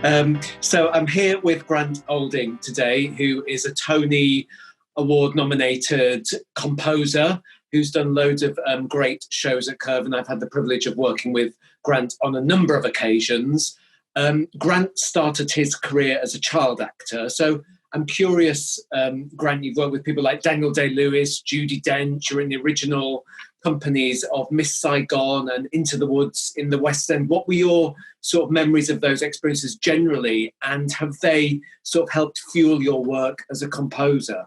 So I'm here with Grant Olding today, who is a Tony Award-nominated composer who's done loads of great shows at Curve, and I've had the privilege of working with Grant on a number of occasions. Grant started his career as a child actor, so I'm curious, Grant, you've worked with people like Daniel Day-Lewis, Judi Dench, you're in the original companies of Miss Saigon and Into the Woods in the West End. What were your sort of memories of those experiences generally, and have they sort of helped fuel your work as a composer?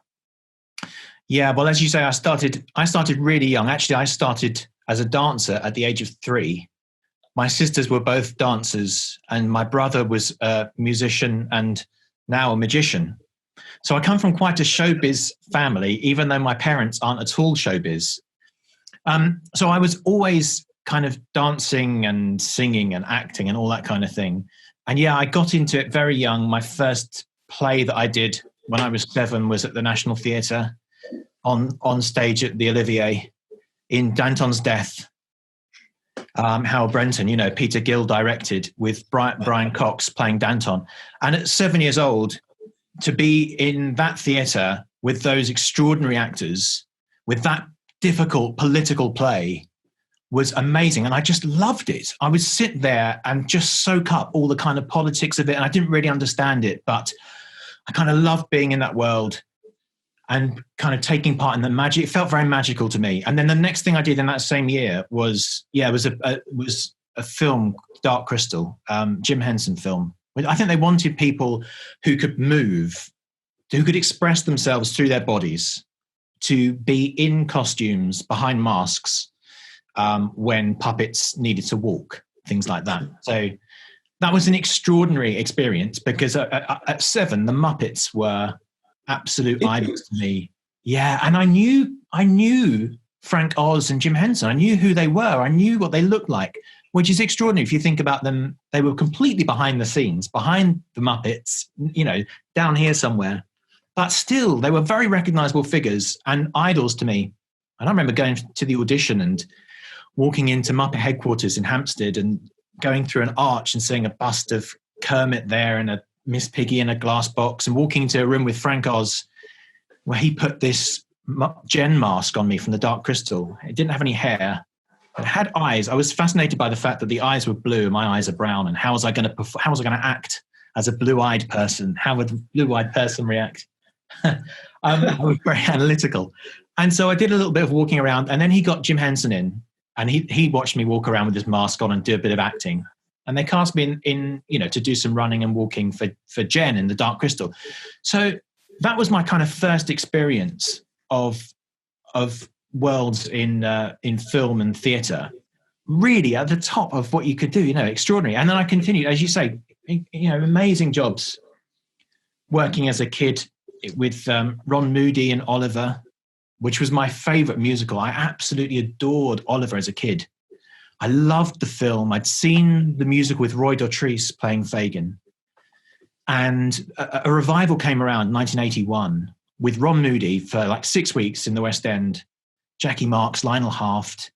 Yeah, well, as you say, I started really young. Actually, I started as a dancer at the age of 3. My sisters were both dancers, and my brother was a musician and now a magician. So I come from quite a showbiz family, even though my parents aren't at all showbiz. So I was always kind of dancing and singing and acting and all that kind of thing. And yeah, I got into it very young. My first play that I did when I was 7 was at the National Theatre on stage at the Olivier in Danton's Death. Hal Brenton, Peter Gill directed, with Brian Cox playing Danton. And at 7 years old, to be in that theatre with those extraordinary actors, with that difficult political play, was amazing. And I just loved it. I would sit there and just soak up all the kind of politics of it. And I didn't really understand it, but I kind of loved being in that world and kind of taking part in the magic. It felt very magical to me. And then the next thing I did in that same year was a film, Dark Crystal, Jim Henson film. I think they wanted people who could move, who could express themselves through their bodies, to be in costumes, behind masks, when puppets needed to walk, things like that. So that was an extraordinary experience, because at 7, the Muppets were absolute idols to me. Yeah, and I knew Frank Oz and Jim Henson. I knew who they were. I knew what they looked like, which is extraordinary. If you think about them, they were completely behind the scenes, behind the Muppets, down here somewhere. But still, they were very recognizable figures and idols to me. And I remember going to the audition and walking into Muppet headquarters in Hampstead and going through an arch and seeing a bust of Kermit there and a Miss Piggy in a glass box, and walking into a room with Frank Oz where he put this Jen mask on me from the Dark Crystal. It didn't have any hair. It had eyes. I was fascinated by the fact that the eyes were blue and my eyes are brown. And how was I going to act as a blue-eyed person? How would a blue-eyed person react? I was very analytical. And so I did a little bit of walking around, and then he got Jim Henson in, and he watched me walk around with his mask on and do a bit of acting. And they cast me in to do some running and walking for Jen in the Dark Crystal. So that was my kind of first experience of worlds in film and theatre, really at the top of what you could do, extraordinary. And then I continued, as you say, amazing jobs working as a kid with Ron Moody and Oliver, which was my favorite musical. I absolutely adored Oliver as a kid. I loved the film. I'd seen the musical with Roy Dotrice playing Fagin. And a revival came around in 1981 with Ron Moody for like 6 weeks in the West End, Jackie Marks, Lionel Haft.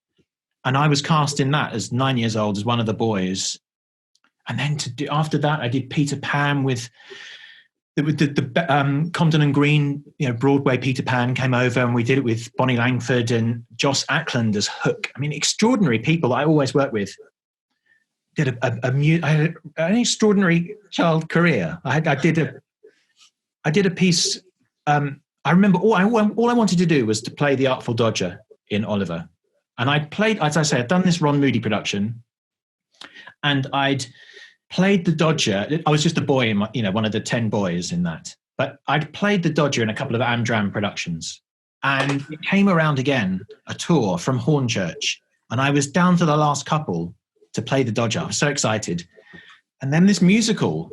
And I was cast in that as 9 years old as one of the boys. And then after that, I did Peter Pan with the Compton and Green, Broadway Peter Pan came over, and we did it with Bonnie Langford and Joss Ackland as Hook. I mean, extraordinary people I always work with. Did I had an extraordinary child career. I did a piece. I remember all I wanted to do was to play the Artful Dodger in Oliver, and I'd played, as I say, I'd done this Ron Moody production, and I'd played the Dodger. I was just a boy in one of the 10 boys in that. But I'd played the Dodger in a couple of Amdram productions. And it came around again, a tour from Hornchurch. And I was down to the last couple to play the Dodger. I was so excited. And then this musical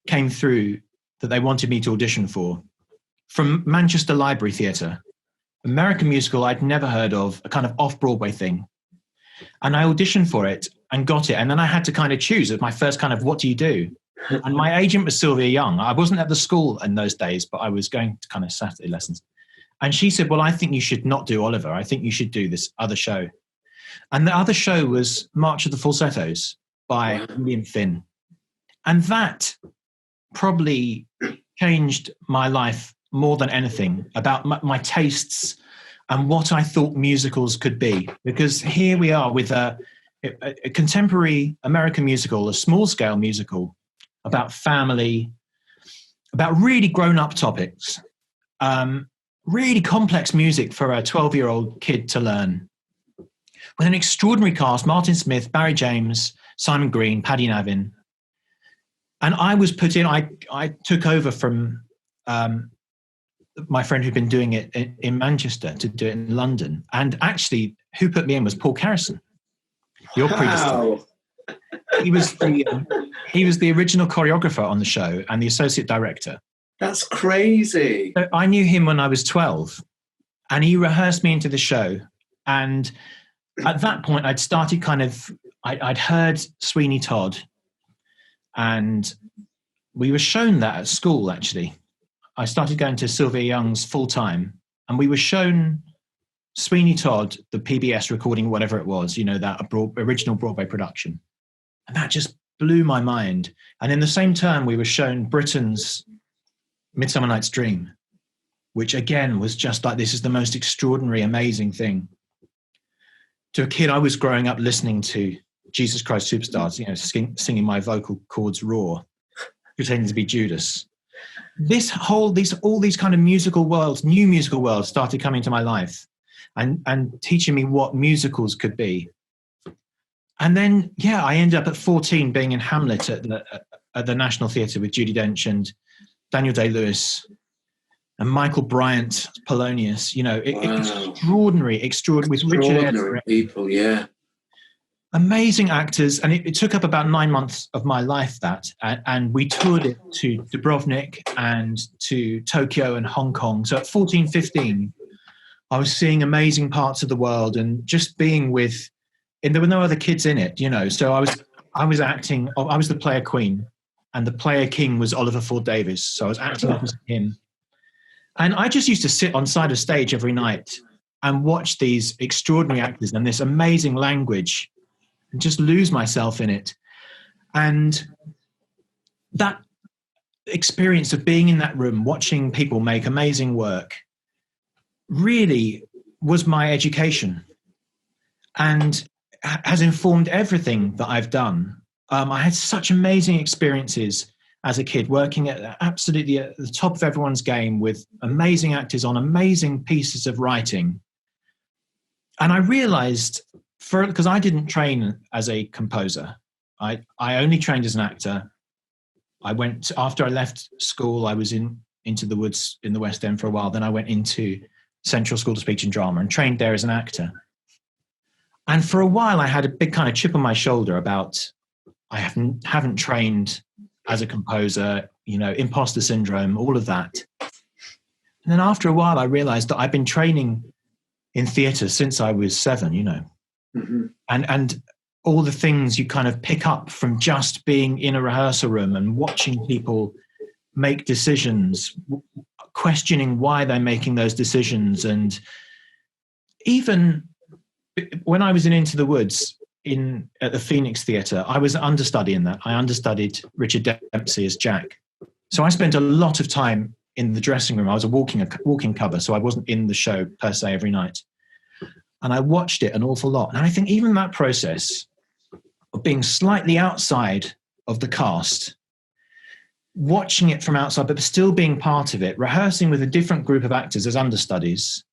came through that they wanted me to audition for from Manchester Library Theatre. American musical I'd never heard of, a kind of off-Broadway thing. And I auditioned for it and got it. And then I had to kind of choose as my first kind of, what do you do? And my agent was Sylvia Young. I wasn't at the school in those days, but I was going to kind of Saturday lessons. And she said, well, I think you should not do Oliver. I think you should do this other show. And the other show was March of the Falsettos by William Finn. And that probably changed my life more than anything about my tastes and what I thought musicals could be. Because here we are with a contemporary American musical, a small-scale musical about family, about really grown-up topics, really complex music for a 12-year-old kid to learn, with an extraordinary cast: Martin Smith, Barry James, Simon Green, Paddy Navin. And I was put in, I took over from my friend who'd been doing it in Manchester to do it in London. And actually, who put me in was Paul Carrison, your predecessor. He was the original choreographer on the show and the associate director. That's crazy. So I knew him when I was 12, and he rehearsed me into the show. And at that point, I'd started I'd heard Sweeney Todd, and we were shown that at school, actually. I started going to Sylvia Young's full time, and we were shown Sweeney Todd, the PBS recording, whatever it was, that original Broadway production. And that just blew my mind. And in the same term, we were shown Britain's Midsummer Night's Dream, which again was just like, this is the most extraordinary, amazing thing. To a kid, I was growing up listening to Jesus Christ Superstar, singing my vocal cords raw, pretending to be Judas. All these kind of musical worlds, new musical worlds, started coming into my life and teaching me what musicals could be. And then, I ended up at 14 being in Hamlet at the National Theatre with Judi Dench and Daniel Day-Lewis and Michael Bryant, Polonius. Extraordinary with Richard Edgar. People, yeah. Amazing actors, and it took up about 9 months of my life, and we toured it to Dubrovnik and to Tokyo and Hong Kong. So at 14, 15, I was seeing amazing parts of the world and just being and there were no other kids in it, so I was acting, I was the player queen, and the player king was Oliver Ford Davis, so I was acting opposite him. And I just used to sit on side of stage every night and watch these extraordinary actors and this amazing language, and just lose myself in it. And that experience of being in that room, watching people make amazing work, really was my education and has informed everything that I've done. I had such amazing experiences as a kid, working absolutely at the top of everyone's game with amazing actors on amazing pieces of writing. And I realized, because I didn't train as a composer, I only trained as an actor. After I left school, I was into the woods in the West End for a while. Then I went into Central School of Speech and Drama and trained there as an actor. And for a while, I had a big kind of chip on my shoulder about I haven't trained as a composer, imposter syndrome, all of that. And then after a while, I realized that I've been training in theatre since I was 7, mm-hmm. and all the things you kind of pick up from just being in a rehearsal room and watching people make decisions, questioning why they're making those decisions. And even when I was in Into the Woods at the Phoenix Theatre, I was understudy in that. I understudied Richard Dempsey as Jack. So I spent a lot of time in the dressing room. I was a walking cover, so I wasn't in the show per se every night. And I watched it an awful lot. And I think even that process of being slightly outside of the cast, watching it from outside, but still being part of it, rehearsing with a different group of actors as understudies,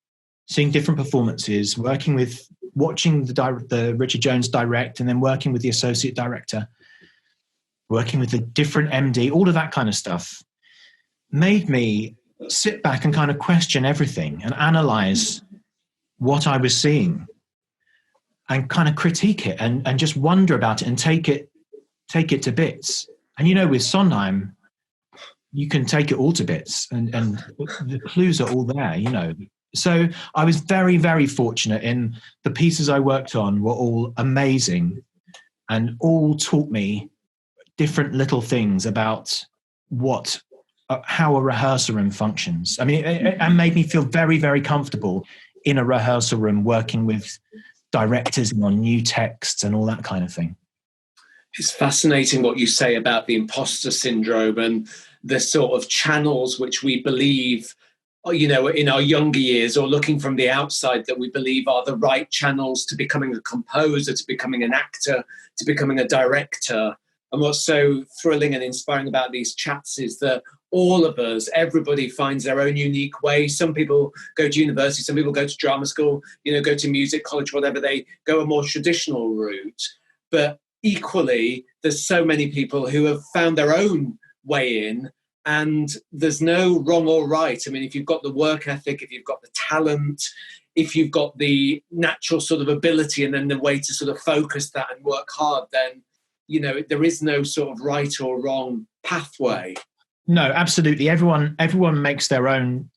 seeing different performances, watching the Richard Jones direct, and then working with the associate director, working with the different MD, all of that kind of stuff, made me sit back and kind of question everything and analyze what I was seeing and kind of critique it and just wonder about it and take it to bits. And with Sondheim, you can take it all to bits and the clues are all there, So I was very, very fortunate in the pieces I worked on were all amazing and all taught me different little things about how a rehearsal room functions. I mean, it made me feel very, very comfortable in a rehearsal room working with directors and on new texts and all that kind of thing. It's fascinating what you say about the imposter syndrome and the sort of channels which we believe, in our younger years, or looking from the outside, that we believe are the right channels to becoming a composer, to becoming an actor, to becoming a director. And what's so thrilling and inspiring about these chats is that all of us, everybody finds their own unique way. Some people go to university, some people go to drama school, go to music college, whatever. They go a more traditional route. But equally, there's so many people who have found their own way in, and there's no wrong or right. I mean, if you've got the work ethic, if you've got the talent, if you've got the natural sort of ability and then the way to sort of focus that and work hard, then, there is no sort of right or wrong pathway. No, absolutely. Everyone makes their own,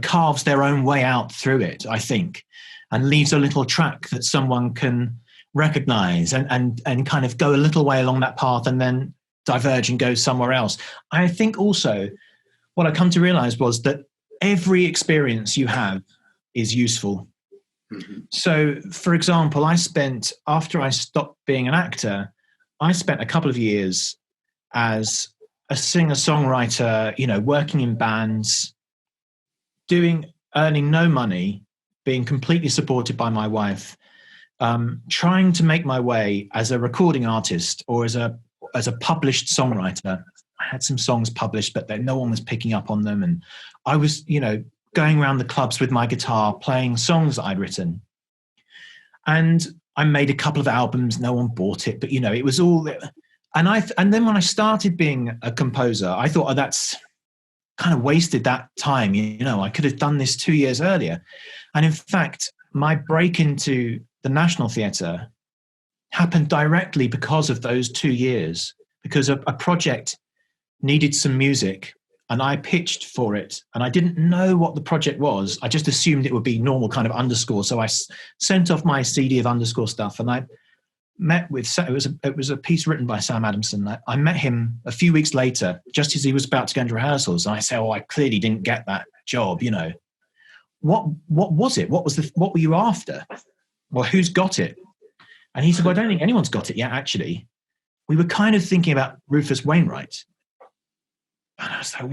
carves their own way out through it, I think, and leaves a little track that someone can recognize and kind of go a little way along that path and then diverge and go somewhere else. I think also what I come to realize was that every experience you have is useful. Mm-hmm. So, for example, after I stopped being an actor, I spent a couple of years as a singer-songwriter, working in bands, earning no money, being completely supported by my wife, trying to make my way as a recording artist or as a published songwriter. I had some songs published, but no one was picking up on them. And I was, going around the clubs with my guitar, playing songs that I'd written. And I made a couple of albums. No one bought it, but, it was all... And then when I started being a composer, I thought, that's kind of wasted that time. I could have done this 2 years earlier. And in fact, my break into the National Theatre happened directly because of those 2 years, because a project needed some music and I pitched for it and I didn't know what the project was. I just assumed it would be normal kind of underscore. So I sent off my CD of underscore stuff and I met with, it was a piece written by Sam Adamson. I met him a few weeks later, just as he was about to go into rehearsals. And I said, I clearly didn't get that job, What was it? What were you after? Well, who's got it? And he said, well, I don't think anyone's got it yet, actually. We were kind of thinking about Rufus Wainwright. And I was like,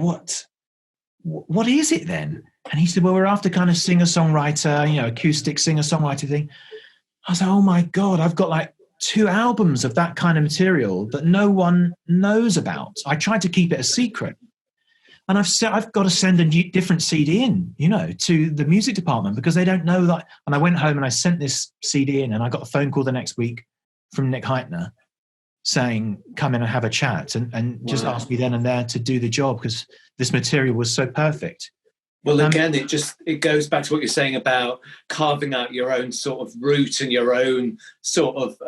what is it then? And he said, well, we're after kind of singer-songwriter, acoustic singer-songwriter thing. I was like, oh my God, I've got like 2 albums of that kind of material that no one knows about. I tried to keep it a secret. And I've got to send a different CD in, to the music department because they don't know that. And I went home and I sent this CD in and I got a phone call the next week from Nick Heitner saying, come in and have a chat and just ask me then and there to do the job because this material was so perfect. Well, again, it goes back to what you're saying about carving out your own sort of route and your own sort of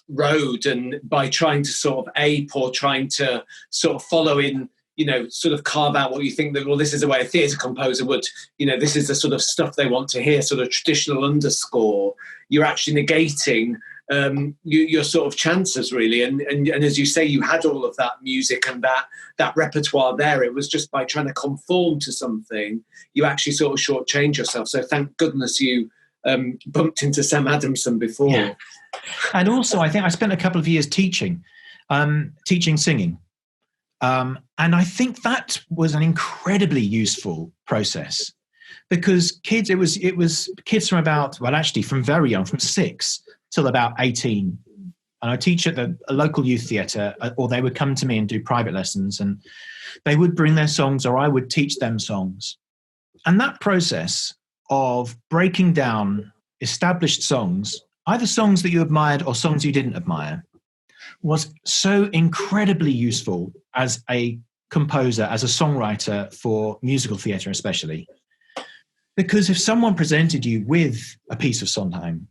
road, and by trying to sort of ape or trying to sort of follow in, sort of carve out what you think that, well, this is the way a theatre composer would, this is the sort of stuff they want to hear, sort of traditional underscore. You're actually negating your sort of chances, really. And as you say, you had all of that music and that repertoire there. It was just by trying to conform to something, you actually sort of shortchange yourself. So thank goodness you bumped into Sam Adamson before. Yeah. And also, I think I spent a couple of years teaching singing. And I think that was an incredibly useful process because kids, it was kids from from very young, from 6 till about 18. And I teach at a local youth theatre, or they would come to me and do private lessons and they would bring their songs or I would teach them songs. And that process of breaking down established songs, either songs that you admired or songs you didn't admire, was so incredibly useful as a composer, as a songwriter for musical theatre especially. Because if someone presented you with a piece of Sondheim,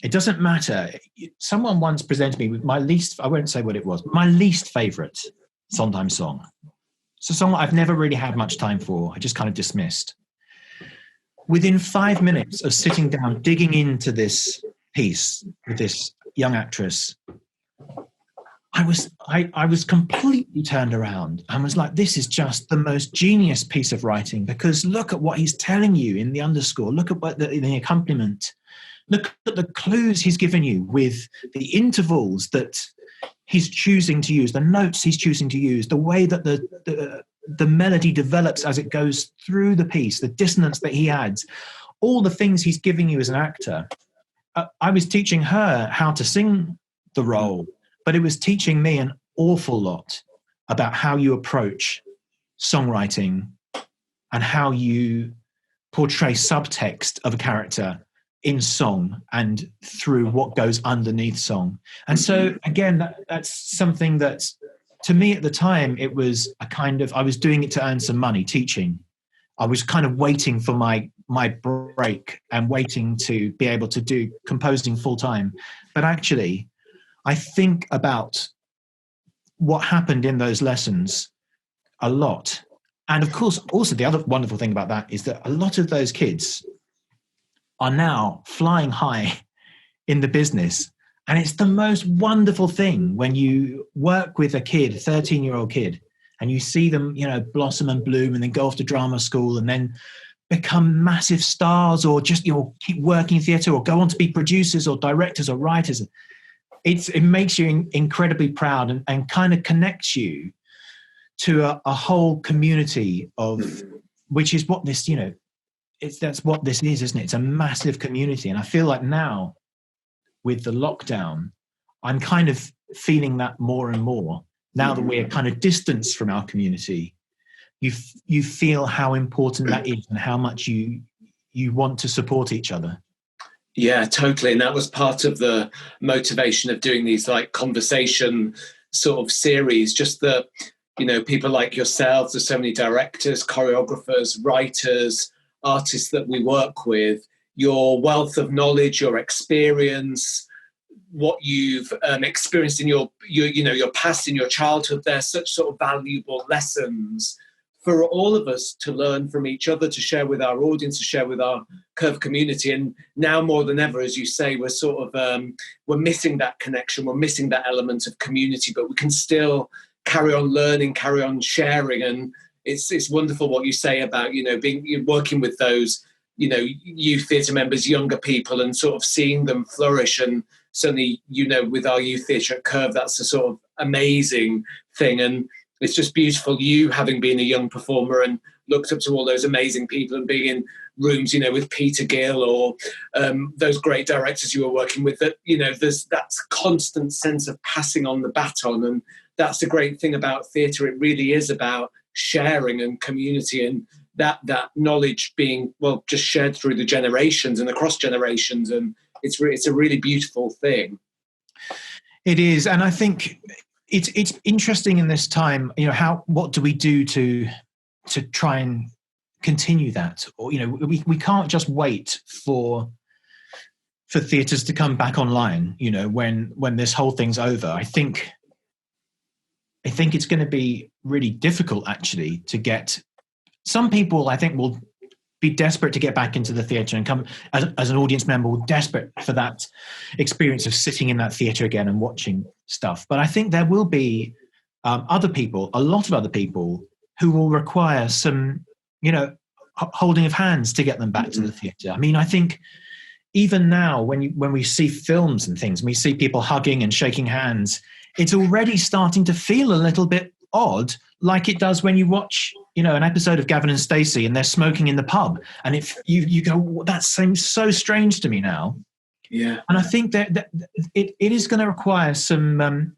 it doesn't matter. Someone once presented me with I won't say what it was, my least favourite Sondheim song. It's a song I've never really had much time for. I just kind of dismissed. Within 5 minutes of sitting down, digging into this piece with this young actress, I was completely turned around and was like, this is just the most genius piece of writing because look at what he's telling you in the underscore. Look at what the accompaniment. Look at the clues he's given you with the intervals that he's choosing to use, the notes he's choosing to use, the way that the melody develops as it goes through the piece, the dissonance that he adds, all the things he's giving you as an actor. I was teaching her how to sing the role, but it was teaching me an awful lot about how you approach songwriting and how you portray subtext of a character in song and through what goes underneath song. And so again, that's something that to me at the time, it was a kind of, I was doing it to earn some money teaching. I was kind of waiting for my break and waiting to be able to do composing full time. But actually, I think about what happened in those lessons a lot. And of course, also the other wonderful thing about that is that a lot of those kids are now flying high in the business. And it's the most wonderful thing when you work with a kid, a 13-year-old kid, and you see them, you know, blossom and bloom and then go off to drama school and then become massive stars, or just, you know, keep working in theatre or go on to be producers or directors or writers. It makes you incredibly proud and kind of connects you to a whole community of, which is what this, you know, that's what this is, isn't it? It's a massive community. And I feel like now with the lockdown, I'm kind of feeling that more and more. Now that we're kind of distanced from our community, you feel how important that is and how much you want to support each other. Yeah, totally. And that was part of the motivation of doing these like conversation sort of series, just that, you know, people like yourselves, there's so many directors, choreographers, writers, artists that we work with, your wealth of knowledge, your experience, what you've experienced in your past, in your childhood, they're such sort of valuable lessons for all of us to learn from each other, to share with our audience, to share with our Curve community. And now more than ever, as you say, we're sort of, we're missing that connection, we're missing that element of community, but we can still carry on learning, carry on sharing. And it's wonderful what you say about, you know, working with those, you know, youth theatre members, younger people, and sort of seeing them flourish. And certainly, you know, with our youth theatre at Curve, that's a sort of amazing thing. And it's just beautiful, you having been a young performer and looked up to all those amazing people and being in rooms, you know, with Peter Gill or those great directors you were working with, that, you know, there's that constant sense of passing on the baton. And that's the great thing about theatre. It really is about sharing and community, and that knowledge being, well, just shared through the generations and across generations. And it's a really beautiful thing. It is. And I think it's interesting in this time, you know, what do we do to try and continue that? Or, you know, we can't just wait for theatres to come back online, you know, when this whole thing's over. I think it's going to be really difficult actually to get some people. I think will be desperate to get back into the theatre and come as an audience member, desperate for that experience of sitting in that theatre again and watching stuff. But I think there will be other people, a lot of other people, who will require some, you know, holding of hands to get them back to the theatre. I mean, I think even now when we see films and things, we see people hugging and shaking hands, it's already starting to feel a little bit odd, like it does when you watch, you know, an episode of Gavin and Stacey and they're smoking in the pub, and if you go, that seems so strange to me now. Yeah. And I think that it is going to require some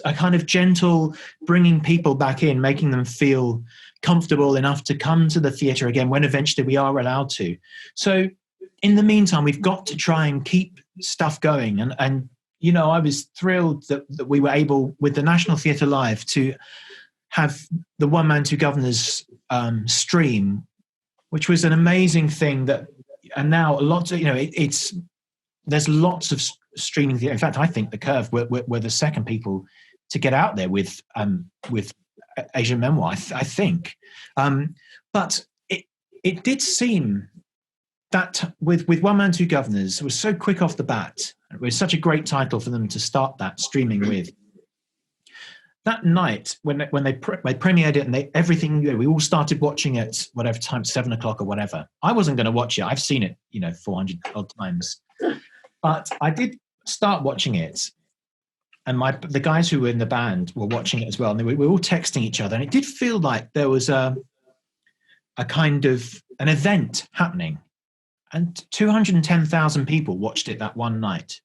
a kind of gentle bringing people back in, making them feel comfortable enough to come to the theatre again when eventually we are allowed to. So in the meantime, we've got to try and keep stuff going. And you know, I was thrilled that we were able, with the National Theatre Live, to have the Man Two Guvnors stream, which was an amazing thing. And now lots of, you know, there's lots of streaming theatre. In fact, I think the Curve were the second people to get out there with Asian Memoir, I think. But it did seem that with One Man Two Guvnors, it was so quick off the bat. It was such a great title for them to start that streaming with. That night, when they premiered it and everything, you know, we all started watching it, whatever time, 7:00 or whatever. I wasn't going to watch it. I've seen it, you know, 400 odd times. But I did start watching it. the guys who were in the band were watching it as well, and we were all texting each other, and it did feel like there was a kind of an event happening. And 210,000 people watched it that one night.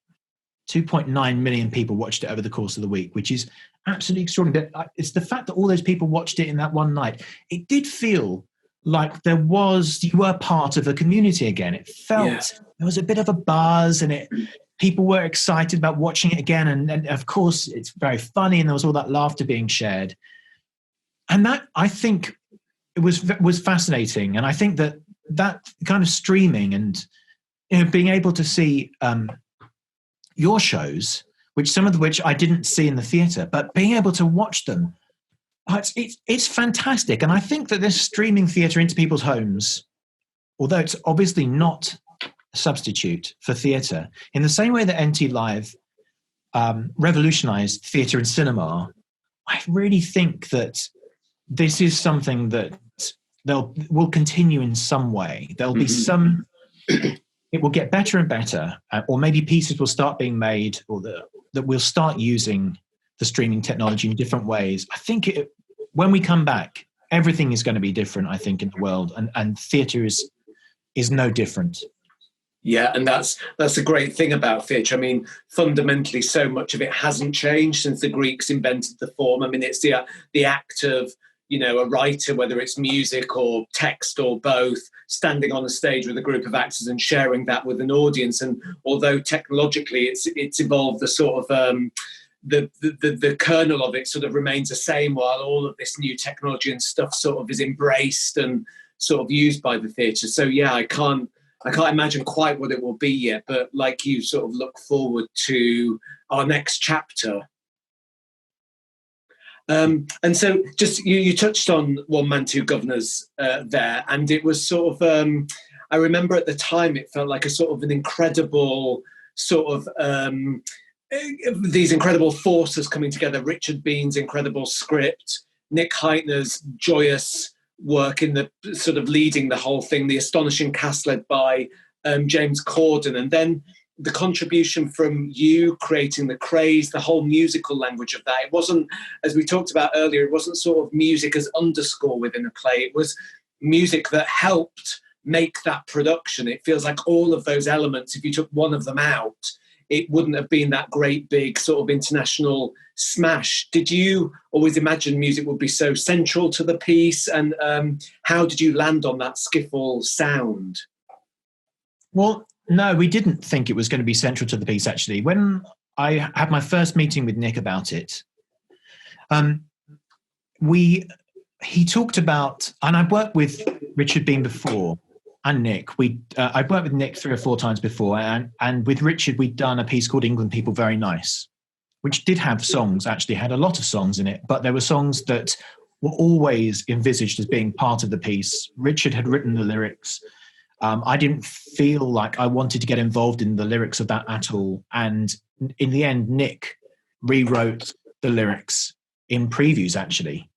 2.9 million people watched it over the course of the week, which is absolutely extraordinary. It's the fact that all those people watched it in that one night. It did feel like you were part of a community again. It felt there was a bit of a buzz, and people were excited about watching it again. And of course, it's very funny, and there was all that laughter being shared. And that, I think, it was fascinating. And I think that kind of streaming and being able to see your shows, some of which I didn't see in the theatre, but being able to watch them, it's fantastic. And I think that this streaming theatre into people's homes, although it's obviously not a substitute for theatre, in the same way that NT Live revolutionised theatre and cinema, I really think that this is something that will continue in some way. There'll be some... It will get better and better, or maybe pieces will start being made, or that we'll start using the streaming technology in different ways. I think when we come back, everything is going to be different, I think, in the world, and theatre is no different. Yeah, and that's a great thing about theatre. I mean, fundamentally, so much of it hasn't changed since the Greeks invented the form. I mean, it's the act of, a writer, whether it's music or text or both, standing on a stage with a group of actors and sharing that with an audience. And although technologically it's evolved, the sort of the kernel of it sort of remains the same, while all of this new technology and stuff sort of is embraced and sort of used by the theatre. So yeah, I can't imagine quite what it will be yet, but like you, sort of look forward to our next chapter. And so just you touched on Man Two Guvnors there, and it was sort of I remember at the time it felt like a sort of an incredible sort of these incredible forces coming together. Richard Bean's incredible script, Nick Heitner's joyous work in the sort of leading the whole thing, the astonishing cast led by James Corden, and then the contribution from you creating the craze, the whole musical language of that. It wasn't, as we talked about earlier, it wasn't sort of music as underscore within a play. It was music that helped make that production. It feels like all of those elements, if you took one of them out, it wouldn't have been that great big sort of international smash. Did you always imagine music would be so central to the piece? And how did you land on that skiffle sound? Well, no, we didn't think it was going to be central to the piece, actually. When I had my first meeting with Nick about it, he talked about, and I've worked with Richard Bean before, and Nick. I've worked with Nick 3 or 4 times before, and with Richard, we'd done a piece called England People Very Nice, which did have songs, actually had a lot of songs in it, but there were songs that were always envisaged as being part of the piece. Richard had written the lyrics. I didn't feel like I wanted to get involved in the lyrics of that at all. And in the end, Nick rewrote the lyrics in previews, actually,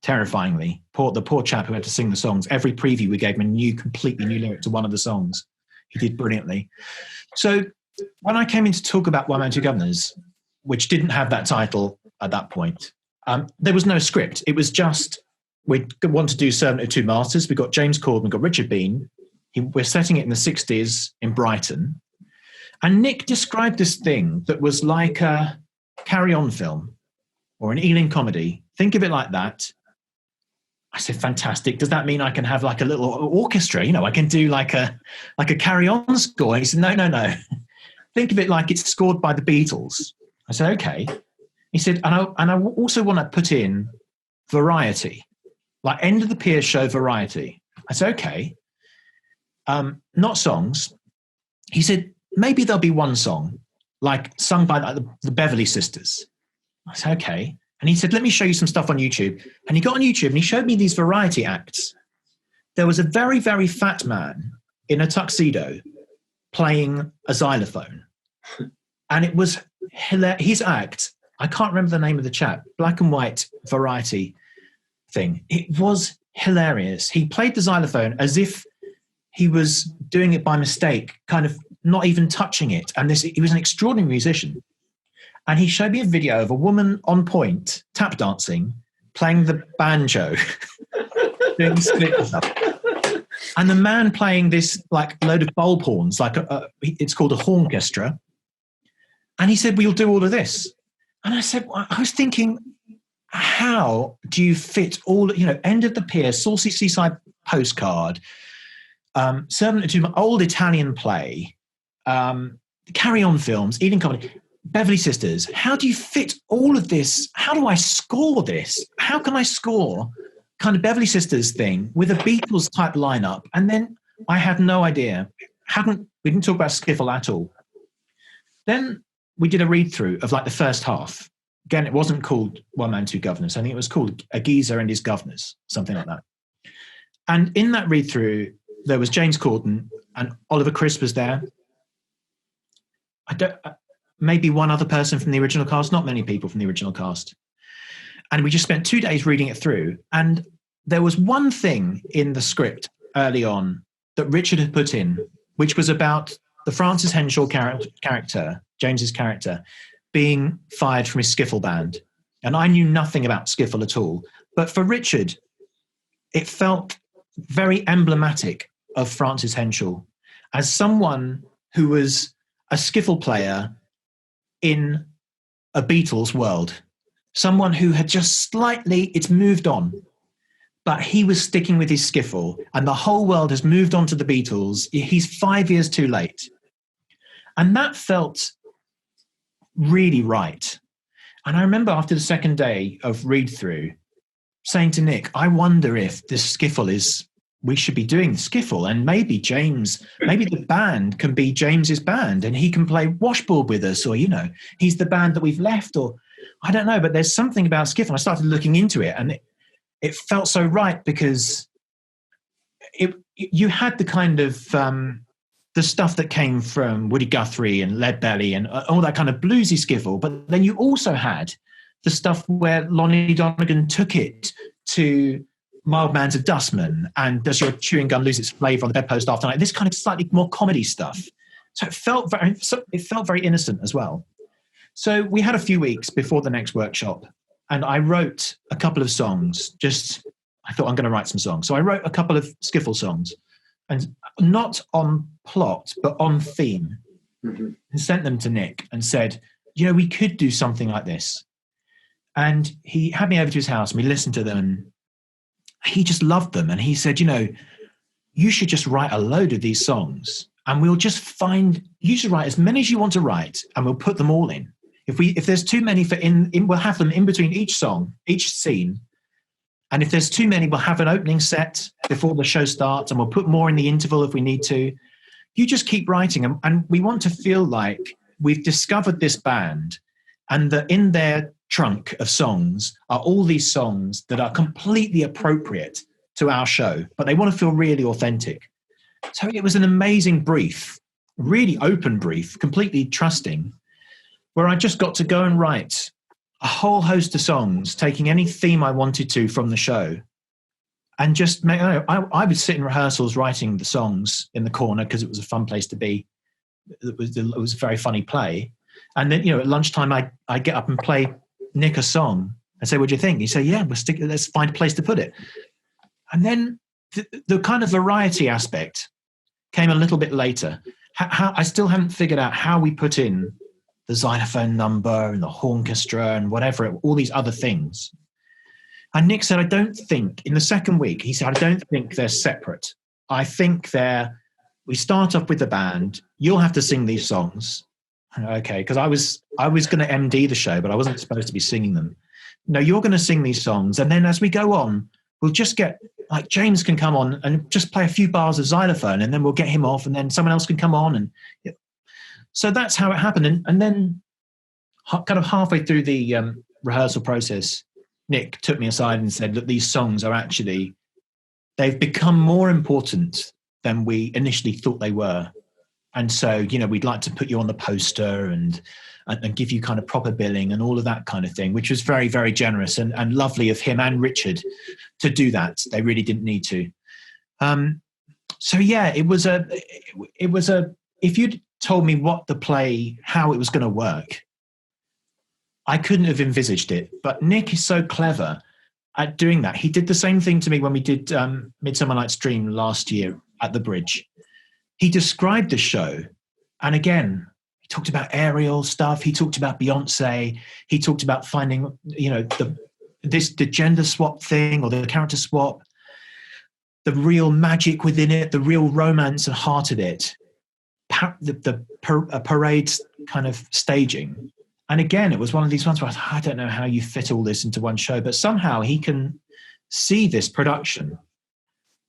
terrifyingly. The poor chap who had to sing the songs. Every preview we gave him a completely new lyric to one of the songs. He did brilliantly. So when I came in to talk about Man Two Guvnors, which didn't have that title at that point, there was no script. It was just, we want to do 72 Masters. We got James Corden, we got Richard Bean. We're setting it in the 60s in Brighton. And Nick described this thing that was like a carry-on film or an Ealing comedy. Think of it like that. I said, fantastic. Does that mean I can have like a little orchestra? I can do like a carry-on score. He said, no. Think of it like it's scored by the Beatles. I said, okay. He said, and I also want to put in variety, like end of the pier show variety. I said, okay. Not songs. He said, maybe there'll be one song, like sung by the Beverly Sisters. I said, okay. And he said, let me show you some stuff on YouTube. And he got on YouTube and he showed me these variety acts. There was a very, very fat man in a tuxedo playing a xylophone. And it was his act. I can't remember the name of the chap, black and white variety thing. It was hilarious. He played the xylophone as if he was doing it by mistake, kind of not even touching it. And he was an extraordinary musician. And he showed me a video of a woman on point, tap dancing, playing the banjo, doing split stuff. And the man playing this like load of bulb horns, like it's called a hornkestra. And he said, we'll do all of this. And I said, I was thinking, how do you fit all, End of the Pier, Saucy Seaside Postcard, Servant to my old Italian play, Carry On Films, Eating Company, Beverly Sisters. How do you fit all of this? How do I score this? How can I score kind of Beverly Sisters thing with a Beatles type lineup? And then I had no idea. We didn't talk about skiffle at all. Then we did a read through of like the first half. Again, it wasn't called One Man, Two Guvnors. I think it was called A Geezer and His Governors, something like that. And in that read through, there was James Corden and Oliver Crisp was there. Maybe one other person from the original cast, not many people from the original cast. And we just spent 2 days reading it through. And there was one thing in the script early on that Richard had put in, which was about the Francis Henshaw character, James's character, being fired from his skiffle band. And I knew nothing about skiffle at all. But for Richard, it felt very emblematic of Francis Henshaw as someone who was a skiffle player in a Beatles world, someone who had just slightly, it's moved on, but he was sticking with his skiffle and the whole world has moved on to the Beatles. He's 5 years too late. And that felt really right. And I remember after the second day of read through saying to Nick, I wonder if this skiffle we should be doing the skiffle, and maybe the band can be James's band and he can play washboard with us, or, he's the band that we've left, or I don't know, but there's something about skiffle. I started looking into it and it felt so right because you had the kind of, the stuff that came from Woody Guthrie and Leadbelly and all that kind of bluesy skiffle, but then you also had the stuff where Lonnie Donegan took it to Mild Man's of Dustman and Does Your Chewing Gum Lose Its Flavour on the Bedpost After Night? This kind of slightly more comedy stuff. So it felt very innocent as well. So we had a few weeks before the next workshop and I wrote a couple of songs. I thought I'm going to write some songs. So I wrote a couple of skiffle songs and not on plot, but on theme, and sent them to Nick and said, we could do something like this. And he had me over to his house and we listened to them and he just loved them. And he said, you should just write a load of these songs and we'll just you should write as many as you want to write and we'll put them all in. If there's too many we'll have them in between each song, each scene. And if there's too many, we'll have an opening set before the show starts and we'll put more in the interval if we need to. You just keep writing. And we want to feel like we've discovered this band and that in their trunk of songs are all these songs that are completely appropriate to our show, but they want to feel really authentic. So it was an amazing brief, really open brief, completely trusting, where I just got to go and write a whole host of songs, taking any theme I wanted to from the show. And just I would sit in rehearsals writing the songs in the corner because it was a fun place to be. It was a very funny play. And then, at lunchtime, I get up and play Nick a song and say, what do you think? He say, yeah, let's find a place to put it. And then the kind of variety aspect came a little bit later. I still haven't figured out how we put in the xylophone number and the hornkestra and whatever, all these other things. And Nick said, in the second week, he said, I don't think they're separate. I think we start off with the band. You'll have to sing these songs. Okay, because I was going to MD the show, but I wasn't supposed to be singing them. No, you're going to sing these songs. And then as we go on, we'll just get, like James can come on and just play a few bars of xylophone and then we'll get him off and then someone else can come on. And so that's how it happened. And then kind of halfway through the rehearsal process, Nick took me aside and said, look, these songs are they've become more important than we initially thought they were. And so, we'd like to put you on the poster and give you kind of proper billing and all of that kind of thing, which was very, very generous and lovely of him and Richard to do that. They really didn't need to. So yeah, it was if you'd told me how it was going to work, I couldn't have envisaged it. But Nick is so clever at doing that. He did the same thing to me when we did Midsummer Night's Dream last year at the Bridge. He described the show, and again, he talked about aerial stuff. He talked about Beyonce. He talked about finding, the gender swap thing or the character swap, the real magic within it, the real romance and heart of it, the parade kind of staging. And again, it was one of these ones where I don't know how you fit all this into one show, but somehow he can see this production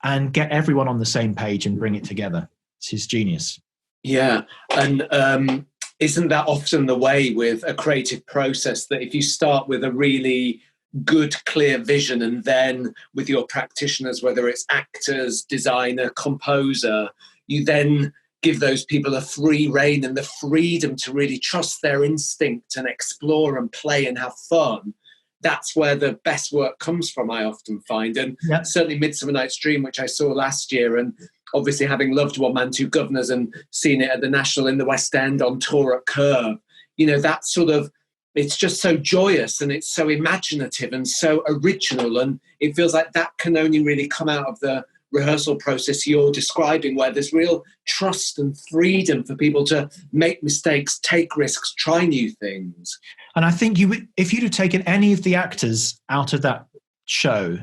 and get everyone on the same page and bring it together. It's his genius. Yeah. And isn't that often the way with a creative process, that if you start with a really good, clear vision, and then with your practitioners, whether it's actors, designer, composer, you then give those people a free rein and the freedom to really trust their instinct and explore and play and have fun. That's where the best work comes from, I often find. And certainly Midsummer Night's Dream, which I saw last year, and obviously having loved Man Two Guvnors and seen it at the National in the West End, on tour at Curve, that sort of, it's just so joyous and it's so imaginative and so original. And it feels like that can only really come out of the rehearsal process you're describing, where there's real trust and freedom for people to make mistakes, take risks, try new things. And I think if you'd have taken any of the actors out of that show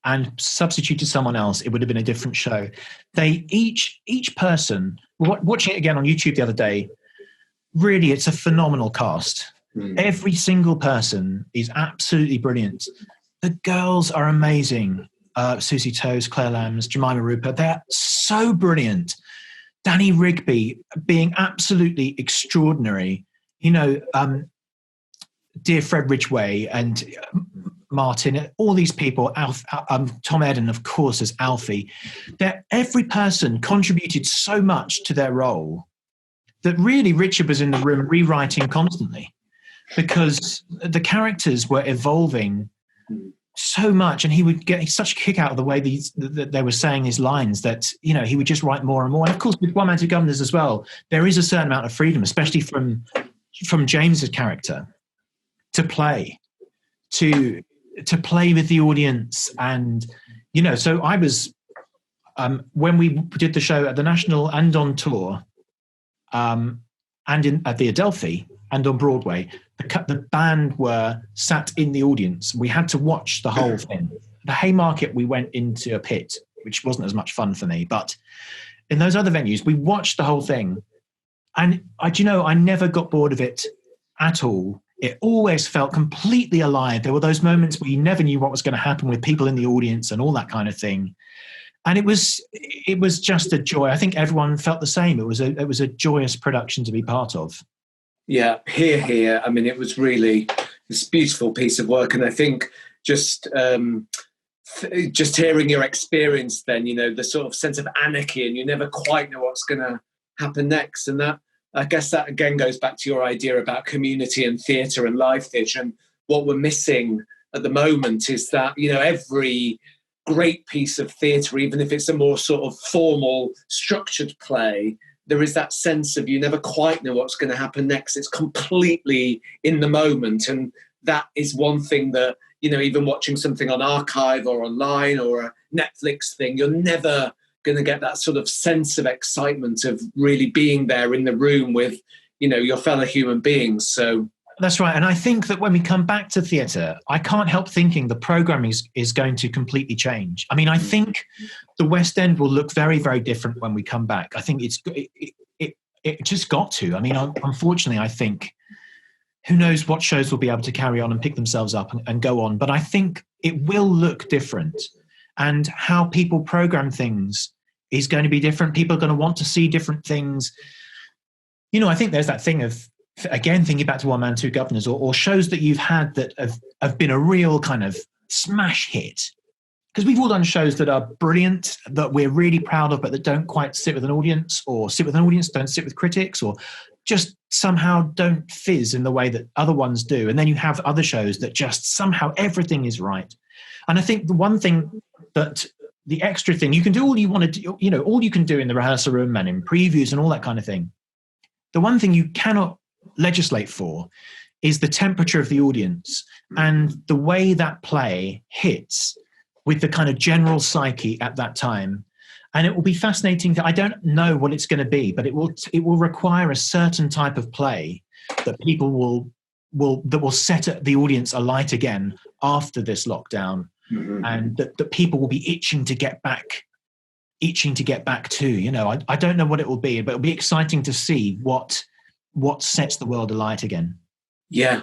and substituted someone else, it would have been a different show. They each person, watching it again on YouTube the other day, really, it's a phenomenal cast. Every single person is absolutely brilliant. The girls are amazing. Susie Toes, Claire Lambs, Jemima Rupert, they're so brilliant. Danny Rigby being absolutely extraordinary. Dear Fred Ridgway and Martin, all these people, Tom Eden, of course, as Alfie. Every person contributed so much to their role that really Richard was in the room rewriting constantly, because the characters were evolving so much, and he would get such a kick out of the way they were saying his lines that he would just write more and more. And of course, with Man Two Guvnors as well, there is a certain amount of freedom, especially from James's character, to play with the audience. And so I was when we did the show at the National and on tour, and at the Adelphi and on Broadway, the band were sat in the audience. We had to watch the whole thing. The Haymarket, we went into a pit, which wasn't as much fun for me. But in those other venues, we watched the whole thing. And I never got bored of it at all. It always felt completely alive. There were those moments where you never knew what was going to happen with people in the audience and all that kind of thing. And it was just a joy. I think everyone felt the same. It was a joyous production to be part of. Yeah, here. I mean, it was really this beautiful piece of work. And I think just hearing your experience then, the sort of sense of anarchy, and you never quite know what's going to happen next. And that, I guess that again goes back to your idea about community and theatre and live theatre. And what we're missing at the moment is that, every great piece of theatre, even if it's a more sort of formal, structured play, there is that sense of you never quite know what's going to happen next. It's completely in the moment. And that is one thing that, even watching something on archive or online or a Netflix thing, you're never going to get that sort of sense of excitement of really being there in the room with, your fellow human beings. So that's right. And I think that when we come back to theatre, I can't help thinking the programming is going to completely change. I mean, I think the West End will look very, very different when we come back. I think it just got to. I mean, unfortunately, I think who knows what shows will be able to carry on and pick themselves up and go on. But I think it will look different. And how people program things is going to be different. People are going to want to see different things. I think there's that thing of, again, thinking back to Man Two Guvnors or shows that you've had that have been a real kind of smash hit. Because we've all done shows that are brilliant, that we're really proud of, but that don't quite sit with an audience, or sit with an audience, don't sit with critics, or just somehow don't fizz in the way that other ones do. And then you have other shows that just somehow everything is right. And I think the one thing that the extra thing, you can do all you want to do, all you can do in the rehearsal room and in previews and all that kind of thing. The one thing you cannot legislate for is the temperature of the audience and the way that play hits with the kind of general psyche at that time. And it will be fascinating. I don't know what it's going to be, but it will require a certain type of play that people will set the audience alight again after this lockdown, and that people will be itching to get back to. You know, I don't know what it will be, but it'll be exciting to see what sets the world alight again. Yeah.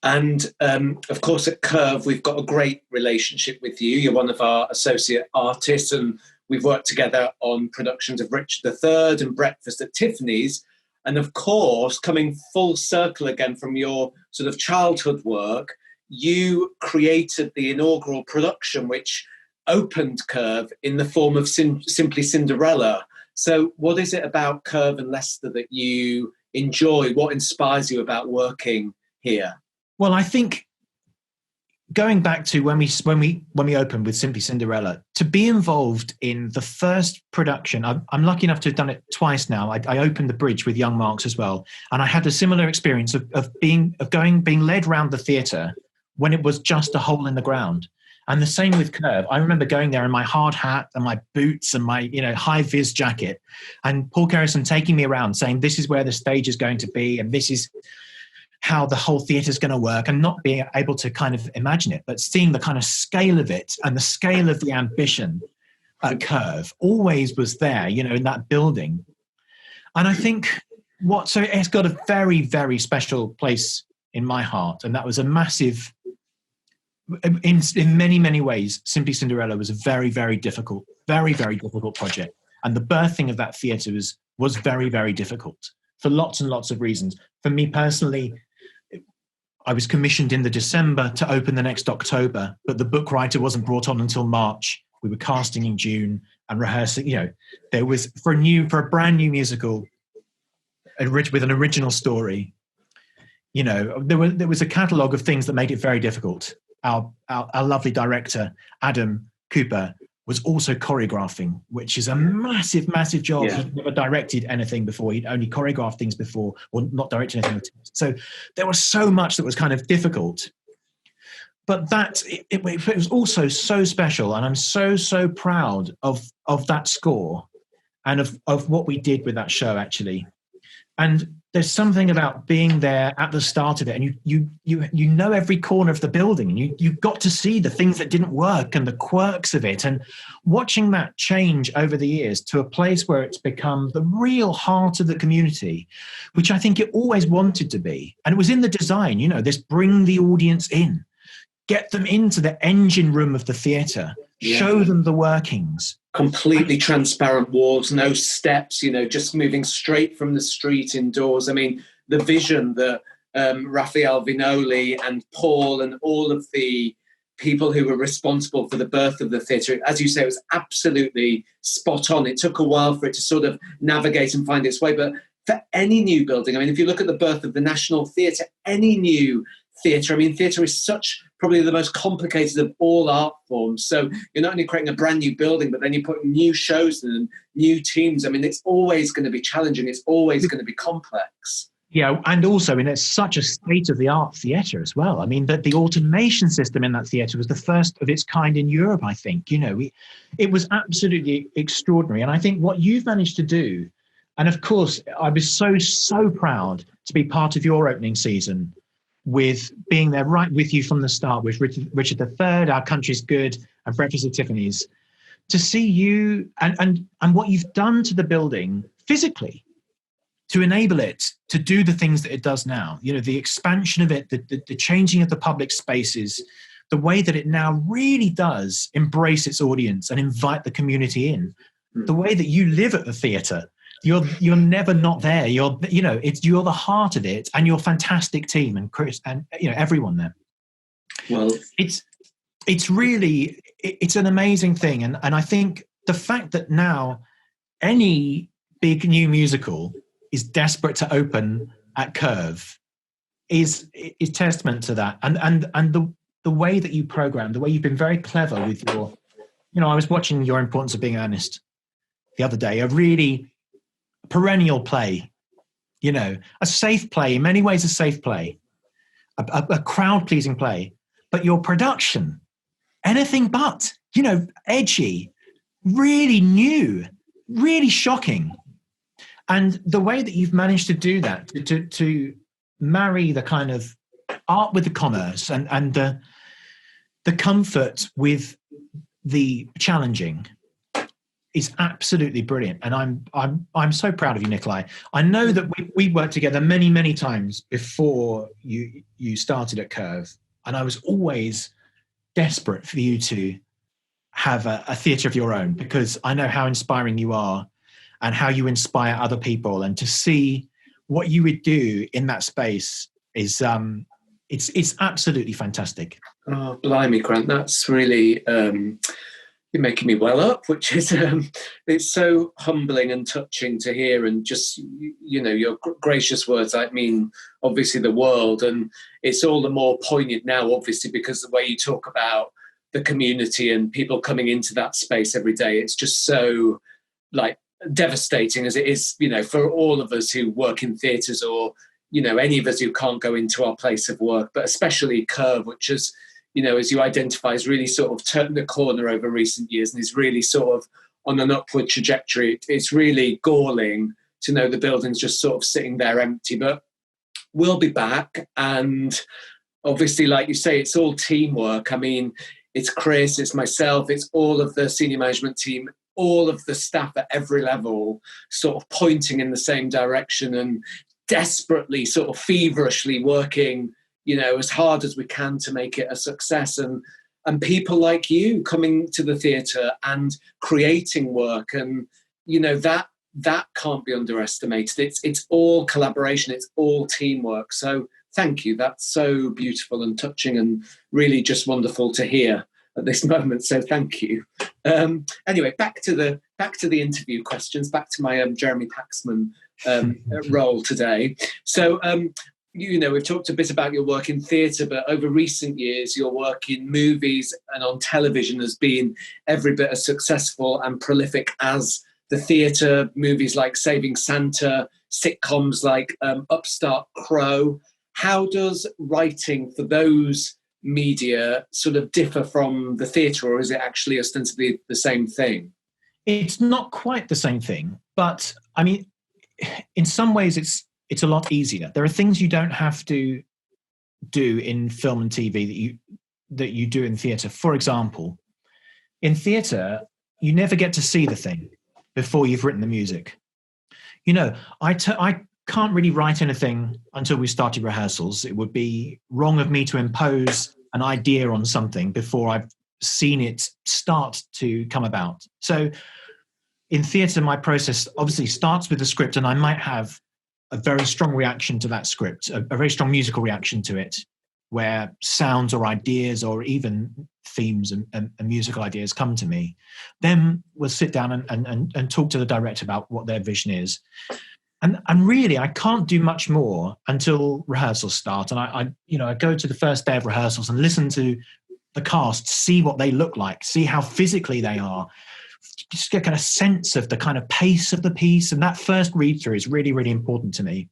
And of course, at Curve, we've got a great relationship with you. You're one of our associate artists, and we've worked together on productions of Richard III and Breakfast at Tiffany's. And of course, coming full circle again from your sort of childhood work, you created the inaugural production, which opened Curve in the form of simply Cinderella. So what is it about Curve and Leicester that you enjoy? What inspires you about working here? Well, I think going back to when we opened with Simply Cinderella, to be involved in the first production, I'm lucky enough to have done it twice now. I opened The Bridge with Young Marks as well, and I had a similar experience of being led around the theatre when it was just a hole in the ground. And the same with Curve. I remember going there in my hard hat and my boots and my high vis jacket, and Paul Kerrison taking me around saying, this is where the stage is going to be, and this is how the whole theatre is going to work, and not being able to kind of imagine it, but seeing the kind of scale of it and the scale of the ambition at Curve always was there, in that building. And I think so it's got a very, very special place in my heart. And that was a massive, in many, many ways, Simply Cinderella was a very, very difficult project. And the birthing of that theatre was very, very difficult for lots and lots of reasons. For me personally, I was commissioned in the December to open the next October, but the book writer wasn't brought on until March. We were casting in June and rehearsing. There was for a brand new musical with an original story. There was a catalogue of things that made it very difficult. Our lovely director Adam Cooper was also choreographing, which is a massive, massive job. Yeah. He'd never directed anything before. He'd only choreographed things before, or not directed anything. So there was so much that was kind of difficult. But it was also so special, and I'm so, so proud of that score and of what we did with that show, actually. And there's something about being there at the start of it, and you know every corner of the building, and you got to see the things that didn't work and the quirks of it, and watching that change over the years to a place where it's become the real heart of the community, which I think it always wanted to be. And it was in the design, this bring the audience in, get them into the engine room of the theatre, show them the workings. Completely transparent walls, no steps, just moving straight from the street indoors. I mean, the vision that Raphael Vinoli and Paul and all of the people who were responsible for the birth of the theatre, as you say, it was absolutely spot on. It took a while for it to sort of navigate and find its way. But for any new building, I mean, if you look at the birth of the National Theatre, any new theatre, I mean, theatre is probably the most complicated of all art forms. So you're not only creating a brand new building, but then you're putting new shows and new teams. I mean, it's always going to be challenging. It's always going to be complex. Yeah, and also, it's such a state-of-the-art theatre as well. I mean, the automation system in that theatre was the first of its kind in Europe, I think. It was absolutely extraordinary. And I think what you've managed to do, and of course, I was so, so proud to be part of your opening season, with being there right with you from the start with Richard III, Our Country's Good, and Breakfast at Tiffany's, to see you and what you've done to the building physically to enable it to do the things that it does now. The expansion of it, the changing of the public spaces, the way that it now really does embrace its audience and invite the community in, the way that you live at the theatre. You're never not there. You're the heart of it, and your fantastic team and Chris and everyone there. Well, it's really an amazing thing, and I think the fact that now any big new musical is desperate to open at Curve is testament to that, and the way that you program, the way you've been very clever with your, I was watching Your Importance of Being Earnest the other day, a really perennial play, a safe play, in many ways a safe play, a crowd-pleasing play, but your production, anything but, edgy, really new, really shocking. And the way that you've managed to do that, to marry the kind of art with the commerce and the comfort with the challenging, is absolutely brilliant. And I'm so proud of you, Nikolai. I know that we worked together many, many times before you started at Curve, and I was always desperate for you to have a theatre of your own, because I know how inspiring you are and how you inspire other people, and to see what you would do in that space is it's absolutely fantastic. Oh, blimey, Grant, that's really you're making me well up, which is it's so humbling and touching to hear, and just your gracious words. I mean, obviously the world, and it's all the more poignant now, obviously, because the way you talk about the community and people coming into that space every day, it's just so like devastating as it is, for all of us who work in theatres, or any of us who can't go into our place of work, but especially Curve, which is, as you identify, has really sort of turned the corner over recent years and is really sort of on an upward trajectory. It's really galling to know the building's just sort of sitting there empty, but we'll be back. And obviously, like you say, it's all teamwork. I mean, it's Chris, it's myself, it's all of the senior management team, all of the staff at every level sort of pointing in the same direction and desperately, sort of feverishly working as hard as we can to make it a success, and people like you coming to the theatre and creating work, and that can't be underestimated. It's all collaboration, it's all teamwork. So thank you. That's so beautiful and touching, and really just wonderful to hear at this moment. So thank you. Anyway, back to the interview questions. Back to my Jeremy Paxman role today. So. We've talked a bit about your work in theatre, but over recent years, your work in movies and on television has been every bit as successful and prolific as the theatre. Movies like Saving Santa, sitcoms like Upstart Crow. How does writing for those media sort of differ from the theatre, or is it actually ostensibly the same thing? It's not quite the same thing, but I mean, in some ways it's a lot easier. There are things you don't have to do in film and TV that you do in theatre. For example, in theatre, you never get to see the thing before you've written the music. I can't really write anything until we started rehearsals. It would be wrong of me to impose an idea on something before I've seen it start to come about. So in theatre, my process obviously starts with the script, and I might have a very strong reaction to that script, a very strong musical reaction to it, where sounds or ideas or even themes and musical ideas come to me. Then we'll sit down and talk to the director about what their vision is. And really, I can't do much more until rehearsals start. And I go to the first day of rehearsals and listen to the cast, see what they look like, see how physically they are, just get kind of sense of the kind of pace of the piece. And that first read through is really, really important to me.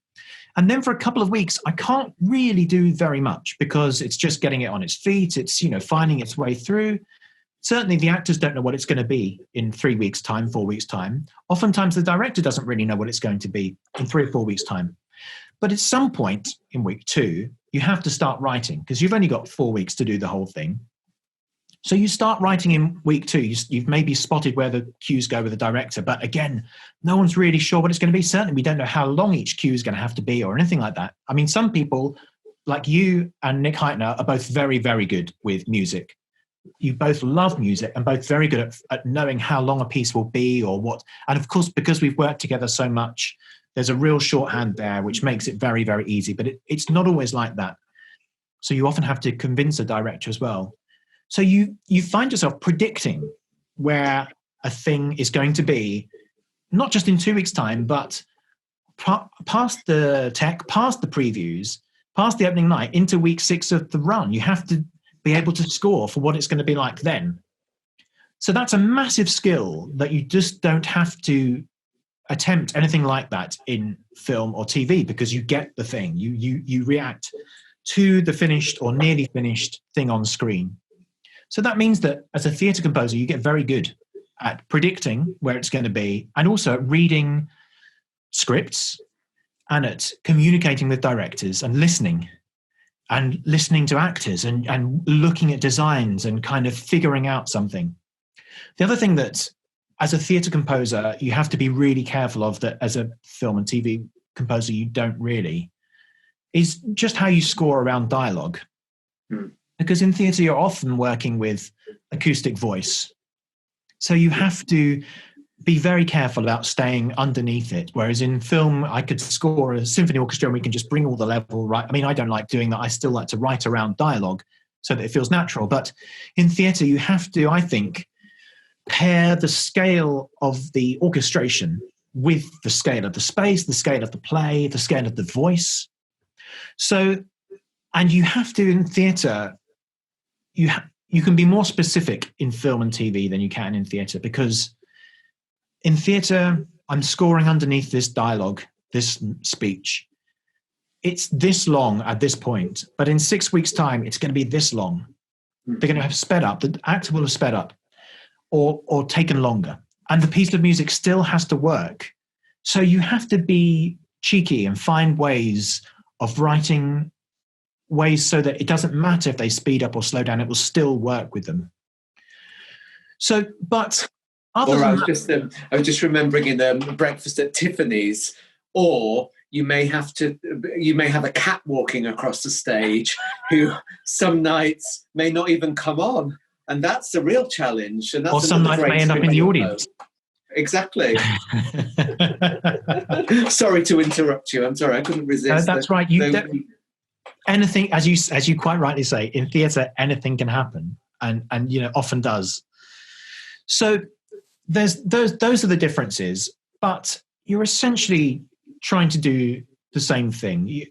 And then for a couple of weeks, I can't really do very much, because it's just getting it on its feet. It's, finding its way through. Certainly the actors don't know what it's going to be in 3 weeks' time, 4 weeks' time. Oftentimes the director doesn't really know what it's going to be in 3 or 4 weeks' time. But at some point in week 2, you have to start writing, because you've only got 4 weeks to do the whole thing. So you start writing in week 2. You've maybe spotted where the cues go with the director, but again, no one's really sure what it's going to be. Certainly, we don't know how long each cue is going to have to be or anything like that. I mean, some people, like you and Nick Heitner, are both very, very good with music. You both love music and both very good at knowing how long a piece will be or what. And of course, because we've worked together so much, there's a real shorthand there, which makes it very, very easy. But it's not always like that. So you often have to convince a director as well. So you find yourself predicting where a thing is going to be, not just in 2 weeks' time, but past the tech, past the previews, past the opening night, into week 6 of the run. You have to be able to score for what it's going to be like then. So that's a massive skill that you just don't have to attempt anything like that in film or TV, because you get the thing, you react to the finished or nearly finished thing on screen. So that means that as a theatre composer, you get very good at predicting where it's going to be, and also at reading scripts and at communicating with directors and listening to actors and looking at designs and kind of figuring out something. The other thing that as a theatre composer, you have to be really careful of, that as a film and TV composer, you don't really, is just how you score around dialogue. Because in theatre, you're often working with acoustic voice. So you have to be very careful about staying underneath it. Whereas in film, I could score a symphony orchestra and we can just bring all the level right. I mean, I don't like doing that. I still like to write around dialogue so that it feels natural. But in theatre, you have to, I think, pair the scale of the orchestration with the scale of the space, the scale of the play, the scale of the voice. So, and you have to, in theatre, you can be more specific in film and TV than you can in theatre, because in theatre, I'm scoring underneath this dialogue, this speech. It's this long at this point, but in 6 weeks' time, it's going to be this long. They're going to have sped up. The actor will have sped up or taken longer. And the piece of music still has to work. So you have to be cheeky and find ways of writing ways so that it doesn't matter if they speed up or slow down, it will still work with them. So, but other than that, I was just remembering in Breakfast at Tiffany's, or you may have a cat walking across the stage who some nights may not even come on, and that's the real challenge. And that's, or some nights may end up in the audience. Exactly. Sorry to interrupt you. I'm sorry, I couldn't resist. That's right. Anything, as you quite rightly say, in theatre, anything can happen, and often does. So those are the differences, but you're essentially trying to do the same thing.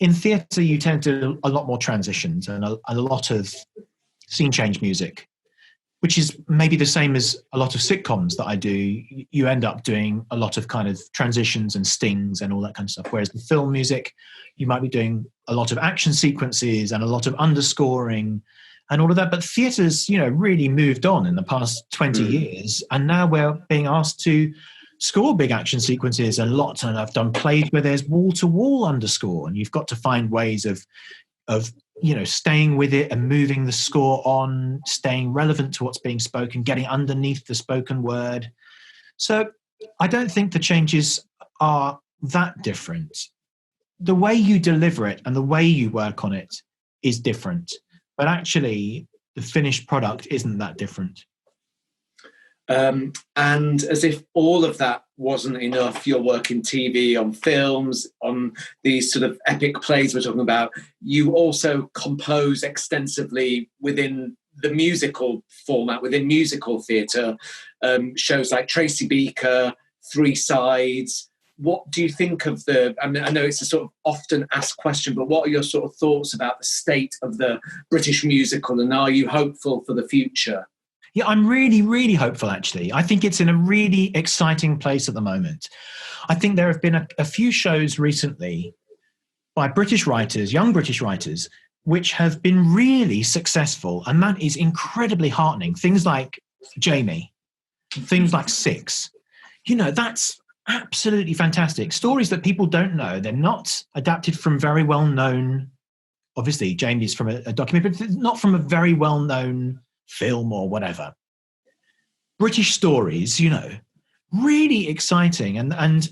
In theatre, you tend to do a lot more transitions and a lot of scene change music, which is maybe the same as a lot of sitcoms that I do. You end up doing a lot of kind of transitions and stings and all that kind of stuff. Whereas the film music, you might be doing a lot of action sequences and a lot of underscoring and all of that. But theatre's, really moved on in the past 20 years. And now we're being asked to score big action sequences and lots. And I've done plays where there's wall-to-wall underscore, and you've got to find ways of staying with it and moving the score on, staying relevant to what's being spoken, getting underneath the spoken word. So I don't think the changes are that different. The way you deliver it and the way you work on it is different, but actually the finished product isn't that different. And as if all of that wasn't enough, your work in TV, on films, on these sort of epic plays we're talking about, you also compose extensively within the musical format, within musical theatre, shows like Tracy Beaker, Three Sides. What do you think of I know it's a sort of often asked question, but what are your sort of thoughts about the state of the British musical, and are you hopeful for the future? Yeah, I'm really, really hopeful, actually. I think it's in a really exciting place at the moment. I think there have been a few shows recently by British writers, young British writers, which have been really successful, and that is incredibly heartening. Things like Jamie, things like Six. That's absolutely fantastic. Stories that people don't know. They're not adapted from very well-known, obviously, Jamie's from a documentary, but not from a very well-known film or whatever. British stories, really exciting. And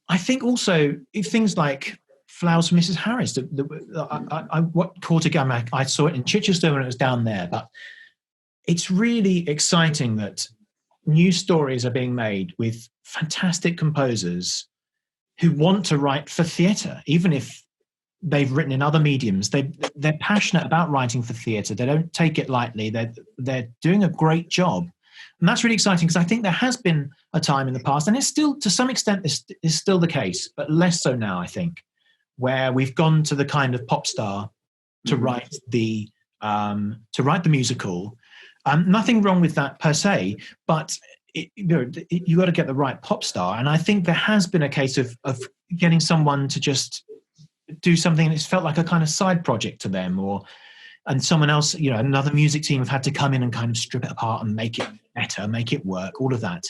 I think also things like Flowers for Mrs. Harris, what caught again, I saw it in Chichester when it was down there, but it's really exciting that new stories are being made with fantastic composers who want to write for theatre, even if they've written in other mediums. They're passionate about writing for theatre. They don't take it lightly. They're doing a great job. And that's really exciting, because I think there has been a time in the past, and it's still, to some extent, is still the case, but less so now, I think, where we've gone to the kind of pop star to write the musical. Nothing wrong with that per se, but you got to get the right pop star. And I think there has been a case of getting someone to just do something that's felt like a kind of side project to them, and someone else, another music team have had to come in and kind of strip it apart and make it better, make it work, all of that.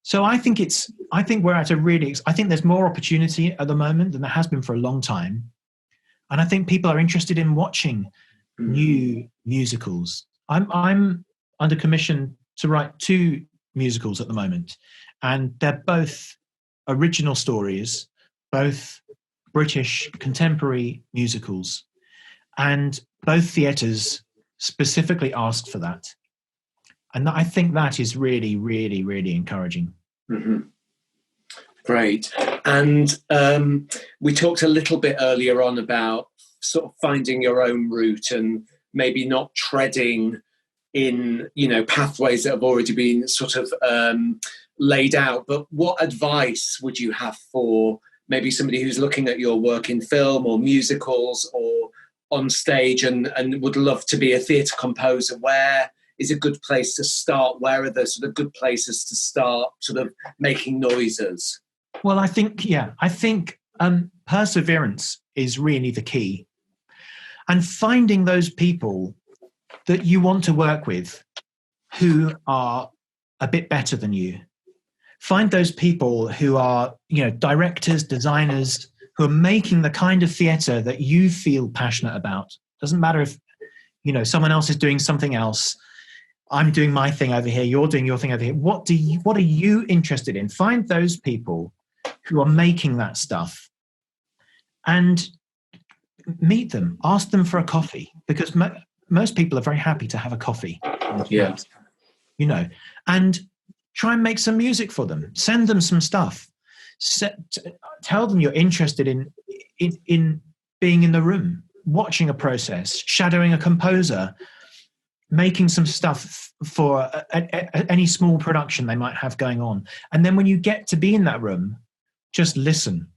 So I think we're at I think there's more opportunity at the moment than there has been for a long time. And I think people are interested in watching new musicals. I'm under commission to write 2 musicals at the moment, and they're both original stories, both British contemporary musicals, and both theatres specifically asked for that. And I think that is really, really, really encouraging. Mm-hmm. Great. And we talked a little bit earlier on about sort of finding your own route and maybe not treading in, pathways that have already been sort of laid out. But what advice would you have for maybe somebody who's looking at your work in film or musicals or on stage and would love to be a theatre composer? Where is a good place to start? Where are the sort of good places to start sort of making noises? Well, I think perseverance is really the key. And finding those people that you want to work with who are a bit better than you. Find those people who are, directors, designers, who are making the kind of theatre that you feel passionate about. Doesn't matter if, someone else is doing something else. I'm doing my thing over here. You're doing your thing over here. What are you interested in? Find those people who are making that stuff and meet them. Ask them for a coffee, because most people are very happy to have a coffee. Yeah. And try and make some music for them. Send them some stuff. Tell them you're interested in being in the room, watching a process, shadowing a composer, making some stuff for any small production they might have going on. And then when you get to be in that room, just listen.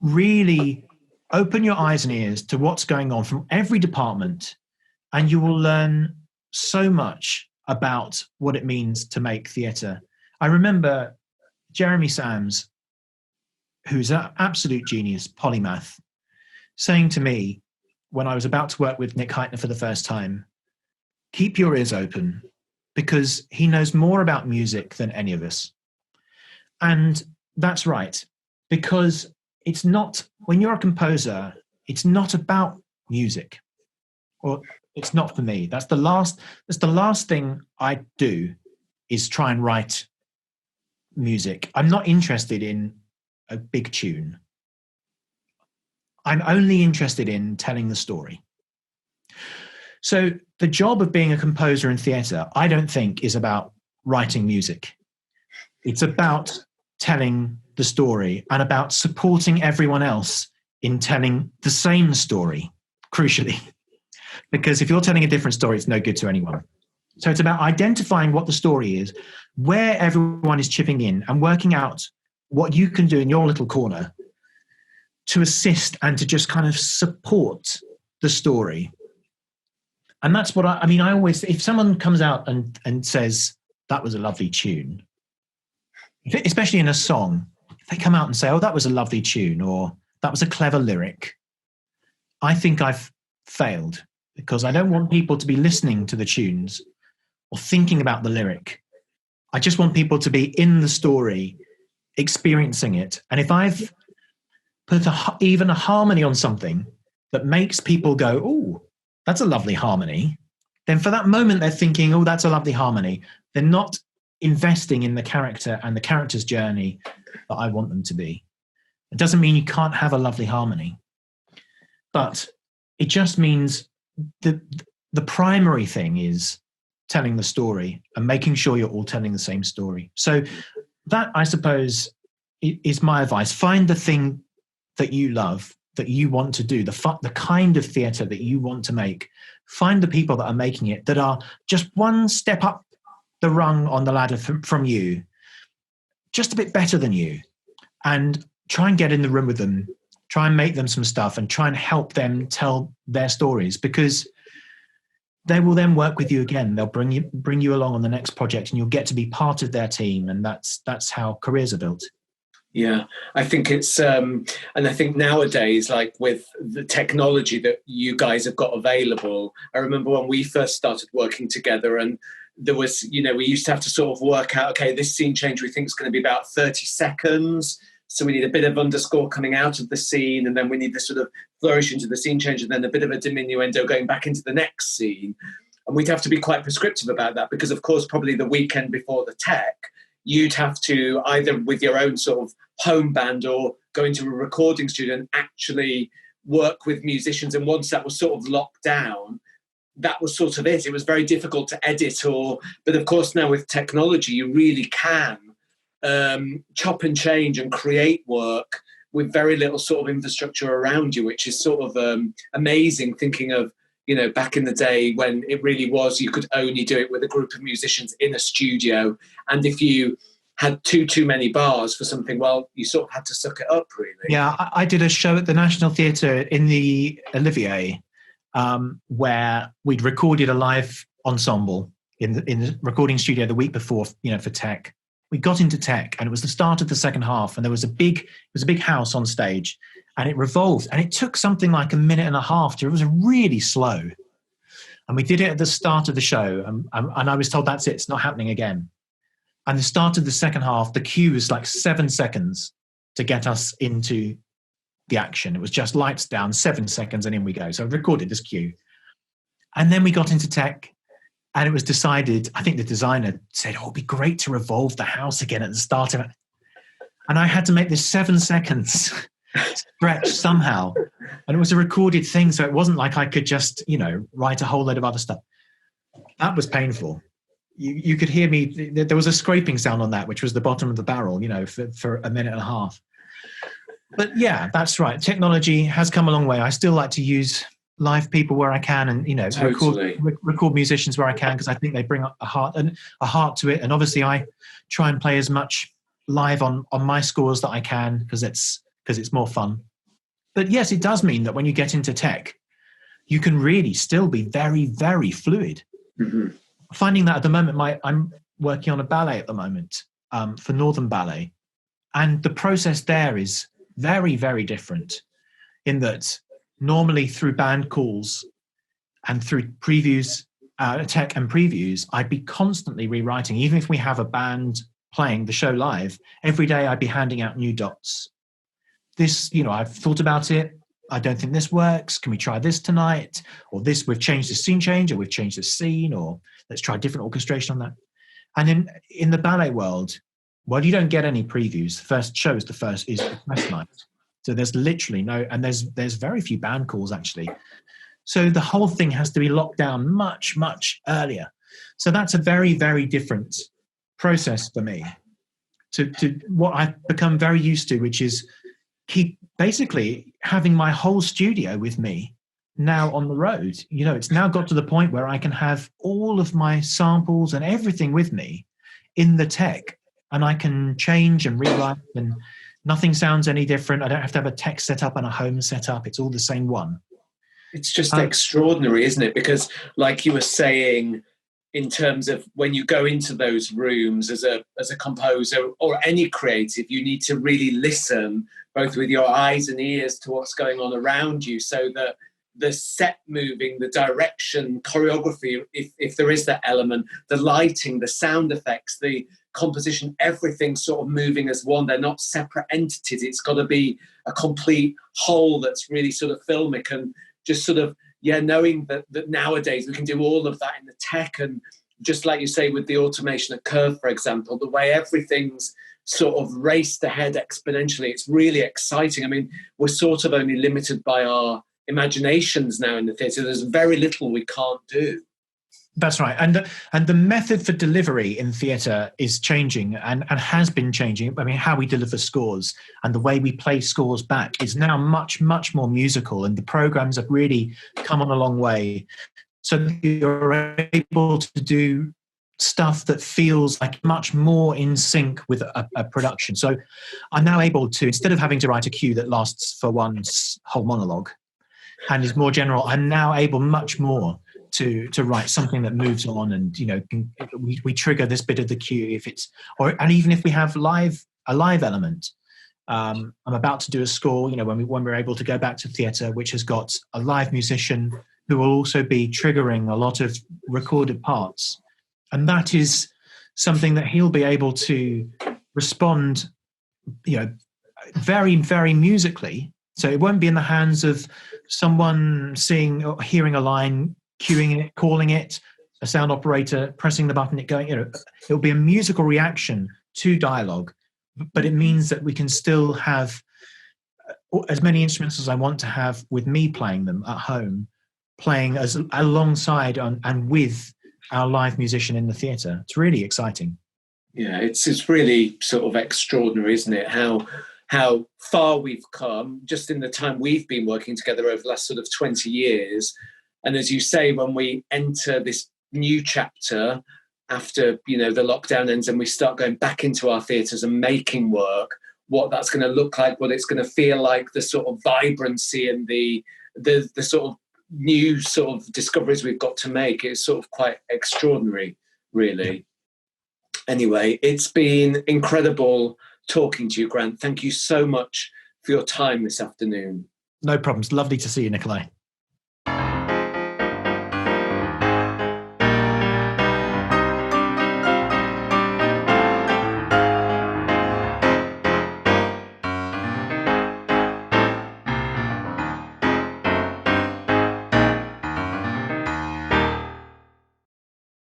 Really open your eyes and ears to what's going on from every department, and you will learn so much about what it means to make theatre. I remember Jeremy Sams, who's an absolute genius, polymath, saying to me when I was about to work with Nick Heitner for the first time, keep your ears open, because he knows more about music than any of us. And that's right, because it's not, when you're a composer, it's not about music, or it's not for me. That's the last thing I do, is try and write music. I'm not interested in a big tune. I'm only interested in telling the story. So the job of being a composer in theatre, I don't think, is about writing music. It's about telling the story and about supporting everyone else in telling the same story, crucially. Because if you're telling a different story, it's no good to anyone. So it's about identifying what the story is, where everyone is chipping in, and working out what you can do in your little corner to assist and to just kind of support the story. And that's what I always, if someone comes out and says, that was a lovely tune, especially in a song, if they come out and say, oh, that was a lovely tune, or that was a clever lyric, I think I've failed, because I don't want people to be listening to the tunes or thinking about the lyric. I just want people to be in the story, experiencing it. And if I've put even a harmony on something that makes people go, oh, that's a lovely harmony, then for that moment they're thinking, oh, that's a lovely harmony. They're not investing in the character and the character's journey that I want them to be. It doesn't mean you can't have a lovely harmony, but it just means the primary thing is telling the story and making sure you're all telling the same story. So that, I suppose, is my advice. Find the thing that you love, that you want to do, the kind of theatre that you want to make. Find the people that are making it, that are just one step up the rung on the ladder from you, just a bit better than you, and try and get in the room with them, try and make them some stuff, and try and help them tell their stories, because they will then work with you again. They'll bring you along on the next project, and you'll get to be part of their team, and that's how careers are built. Yeah, I think it's, and I think nowadays, like with the technology that you guys have got available, I remember when we first started working together, and there was, we used to have to sort of work out, okay, this scene change we think is going to be about 30 seconds. So we need a bit of underscore coming out of the scene, and then we need this sort of flourish into the scene change, and then a bit of a diminuendo going back into the next scene. And we'd have to be quite prescriptive about that because, of course, probably the weekend before the tech, you'd have to either with your own sort of home band or go into a recording studio and actually work with musicians. And once that was sort of locked down, that was sort of it. It was very difficult to edit but of course now with technology, you really can chop and change and create work with very little sort of infrastructure around you, which is sort of amazing, thinking of, back in the day when it really was, you could only do it with a group of musicians in a studio. And if you had too many bars for something, well, you sort of had to suck it up, really. Yeah, I did a show at the National Theatre in the Olivier where we'd recorded a live ensemble in the recording studio the week before, for tech. We got into tech, and it was the start of the second half, and there was a big house on stage, and it revolved, and it took something like a minute and a half. It was really slow, and we did it at the start of the show, and I was told that's it, it's not happening again. And the start of the second half, the cue was like 7 seconds to get us into the action. It was just lights down, 7 seconds, and in we go. So I recorded this cue, and then we got into tech. And it was decided, I think the designer said, it'd be great to revolve the house again at the start of it. And I had to make this 7 seconds stretch somehow. And it was a recorded thing, so it wasn't like I could just, write a whole load of other stuff. That was painful. You could hear me, there was a scraping sound on that, which was the bottom of the barrel, for a minute and a half. But yeah, that's right. Technology has come a long way. I still like to use live people where I can, and totally. record musicians where I can, because I think they bring a heart to it. And obviously, I try and play as much live on my scores that I can, because it's more fun. But yes, it does mean that when you get into tech, you can really still be very, very fluid. Mm-hmm. Finding that at the moment, I'm working on a ballet at the moment for Northern Ballet, and the process there is very, very different in that. Normally through band calls and through previews, tech and previews, I'd be constantly rewriting. Even if we have a band playing the show live, every day I'd be handing out new dots. This, I've thought about it. I don't think this works. Can we try this tonight? Or this, we've changed the scene change, or we've changed the scene, or let's try different orchestration on that. And in the ballet world, well, you don't get any previews. The first show is the press night. So there's literally no, and there's very few band calls actually. So the whole thing has to be locked down much, much earlier. So that's a very, very different process for me to what I've become very used to, which is keep basically having my whole studio with me now on the road. It's now got to the point where I can have all of my samples and everything with me in the tech, and I can change and rewrite, and nothing sounds any different. I don't have to have a tech setup and a home setup. It's all the same one. It's just extraordinary, isn't it? Because like you were saying, in terms of when you go into those rooms as a composer or any creative, you need to really listen both with your eyes and ears to what's going on around you, so that the set moving, the direction, choreography, if there is that element, the lighting, the sound effects, the composition, everything sort of moving as one. They're not separate entities. It's got to be a complete whole that's really sort of filmic, and just sort of, knowing that nowadays we can do all of that in the tech. And just like you say, with the automation at Curve, for example, the way everything's sort of raced ahead exponentially, it's really exciting. I mean, we're sort of only limited by our imaginations now in the theatre. There's very little we can't do. That's right. And the method for delivery in theatre is changing and has been changing. I mean, how we deliver scores and the way we play scores back is now much, much more musical, and the programmes have really come on a long way. So you're able to do stuff that feels like much more in sync with a production. So I'm now able to, instead of having to write a cue that lasts for one whole monologue and is more general, I'm now able much more to write something that moves on, and we trigger this bit of the cue if it's, and even if we have a live element, I'm about to do a score, when we're able to go back to theatre, which has got a live musician who will also be triggering a lot of recorded parts. And that is something that he'll be able to respond, very, very musically. So it won't be in the hands of someone seeing or hearing a line, cueing it, calling it, a sound operator pressing the button, it going, it'll be a musical reaction to dialogue, but it means that we can still have as many instruments as I want to have with me playing them at home, playing as alongside and with our live musician in the theatre. It's really exciting. Yeah, it's really sort of extraordinary, isn't it? How far we've come just in the time we've been working together over the last sort of 20 years. And as you say, when we enter this new chapter after, the lockdown ends and we start going back into our theatres and making work, what that's going to look like, what it's going to feel like, the sort of vibrancy and the sort of new sort of discoveries we've got to make. It's sort of quite extraordinary, really. Anyway, it's been incredible talking to you, Grant. Thank you so much for your time this afternoon. No problems. Lovely to see you, Nikolai.